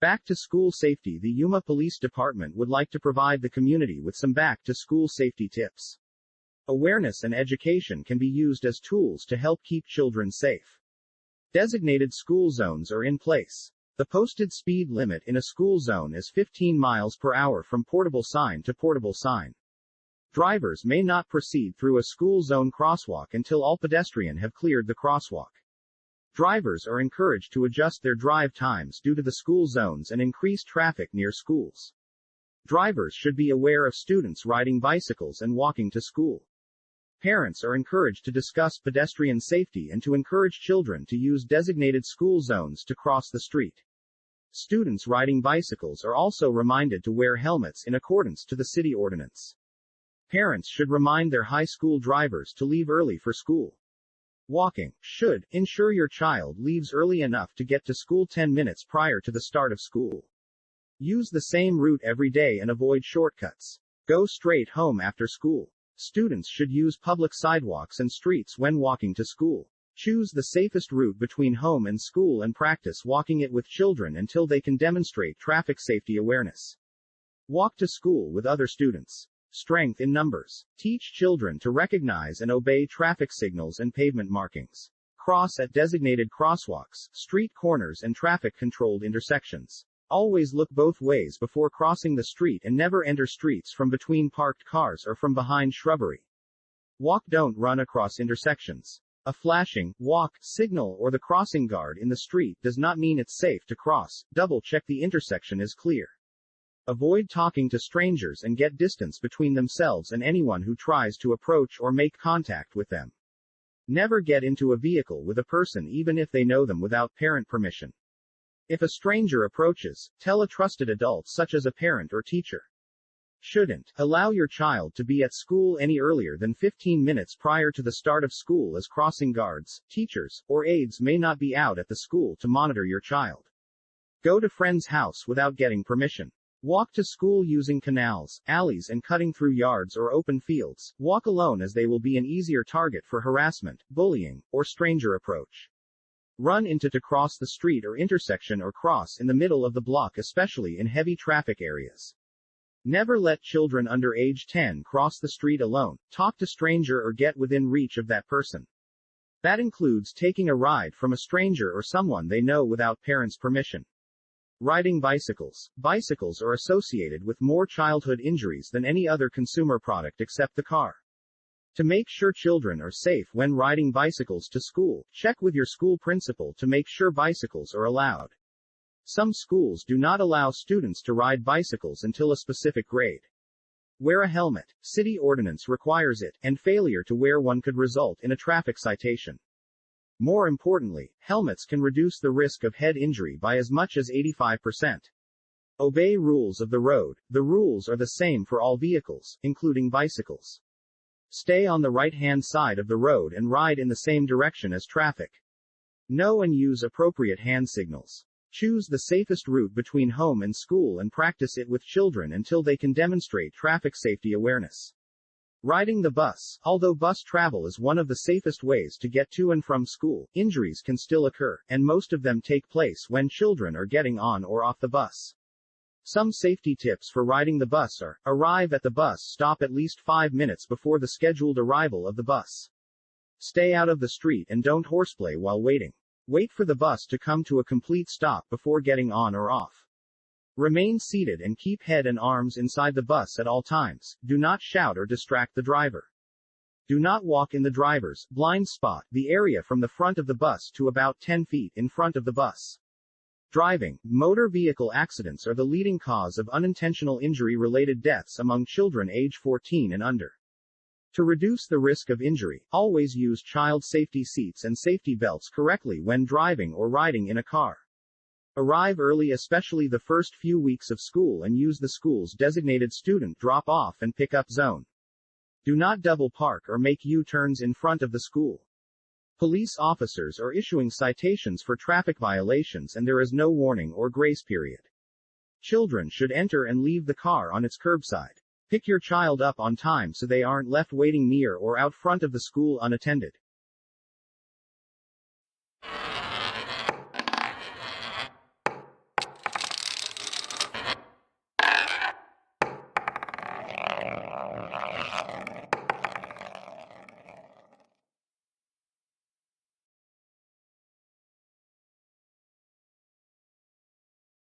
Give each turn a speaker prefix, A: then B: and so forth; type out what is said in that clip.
A: Back to school safety. The Yuma Police Department would like to provide the community with some back to school safety tips. Awareness and education can be used as tools to help keep children safe. Designated school zones are in place. The posted speed limit in a school zone is 15 miles per hour from portable sign to portable sign. Drivers may not proceed through a school zone crosswalk until all pedestrians have cleared the crosswalk. Drivers are encouraged to adjust their drive times due to the school zones and increased traffic near schools. Drivers should be aware of students riding bicycles and walking to school. Parents are encouraged to discuss pedestrian safety and to encourage children to use designated school zones to cross the street. Students riding bicycles are also reminded to wear helmets in accordance to the city ordinance. Parents should remind their high school drivers to leave early for school. Walking should ensure your child leaves early enough to get to school 10 minutes prior to the start of school. Use the same route every day and avoid shortcuts. Go straight home after school. Students should use public sidewalks and streets when walking to school. Choose the safest route between home and school and practice walking it with children until they can demonstrate traffic safety awareness. Walk to school with other students. Strength in numbers. Teach children to recognize and obey traffic signals and pavement markings. Cross at designated crosswalks, street corners and traffic-controlled intersections. Always look both ways before crossing the street and never enter streets from between parked cars or from behind shrubbery. Walk, don't run across intersections. A flashing walk signal or the crossing guard in the street does not mean it's safe to cross. Double-check the intersection is clear. Avoid talking to strangers and get distance between themselves and anyone who tries to approach or make contact with them. Never get into a vehicle with a person even if they know them without parent permission. If a stranger approaches, tell a trusted adult such as a parent or teacher. Shouldn't allow your child to be at school any earlier than 15 minutes prior to the start of school, as crossing guards, teachers, or aides may not be out at the school to monitor your child. Go to friend's house without getting permission. Walk to school using canals, alleys and cutting through yards or open fields. Walk alone as they will be an easier target for harassment, bullying, or stranger approach. Run into to cross the street or intersection or cross in the middle of the block, especially in heavy traffic areas. Never let children under age 10 cross the street alone. Talk to stranger or get within reach of that person. That includes taking a ride from a stranger or someone they know without parents' permission. Riding bicycles. Bicycles are associated with more childhood injuries than any other consumer product except the car. To make sure children are safe when riding bicycles to school, check with your school principal to make sure bicycles are allowed. Some schools do not allow students to ride bicycles until a specific grade. Wear a helmet. City ordinance requires it, and failure to wear one could result in a traffic citation. More importantly, helmets can reduce the risk of head injury by as much as 85%. Obey rules of the road. The rules are the same for all vehicles, including bicycles. Stay on the right-hand side of the road and ride in the same direction as traffic. Know and use appropriate hand signals. Choose the safest route between home and school and practice it with children until they can demonstrate traffic safety awareness. Riding the bus. Although bus travel is one of the safest ways to get to and from school, injuries can still occur, and most of them take place when children are getting on or off the bus. Some safety tips for riding the bus are: arrive at the bus stop at least 5 minutes before the scheduled arrival of the bus. Stay out of the street and don't horseplay while waiting. Wait for the bus to come to a complete stop before getting on or off. Remain seated and keep head and arms inside the bus at all times. Do not shout or distract the driver. Do not walk in the driver's blind spot, the area from the front of the bus to about 10 feet in front of the bus. Driving. Motor vehicle accidents are the leading cause of unintentional injury-related deaths among children age 14 and under. To reduce the risk of injury, always use child safety seats and safety belts correctly when driving or riding in a car. Arrive early, especially the first few weeks of school, and use the school's designated student drop-off and pick-up zone. Do not double park or make U-turns in front of the school. Police officers are issuing citations for traffic violations and there is no warning or grace period. Children should enter and leave the car on its curbside. Pick your child up on time so they aren't left waiting near or out front of the school unattended.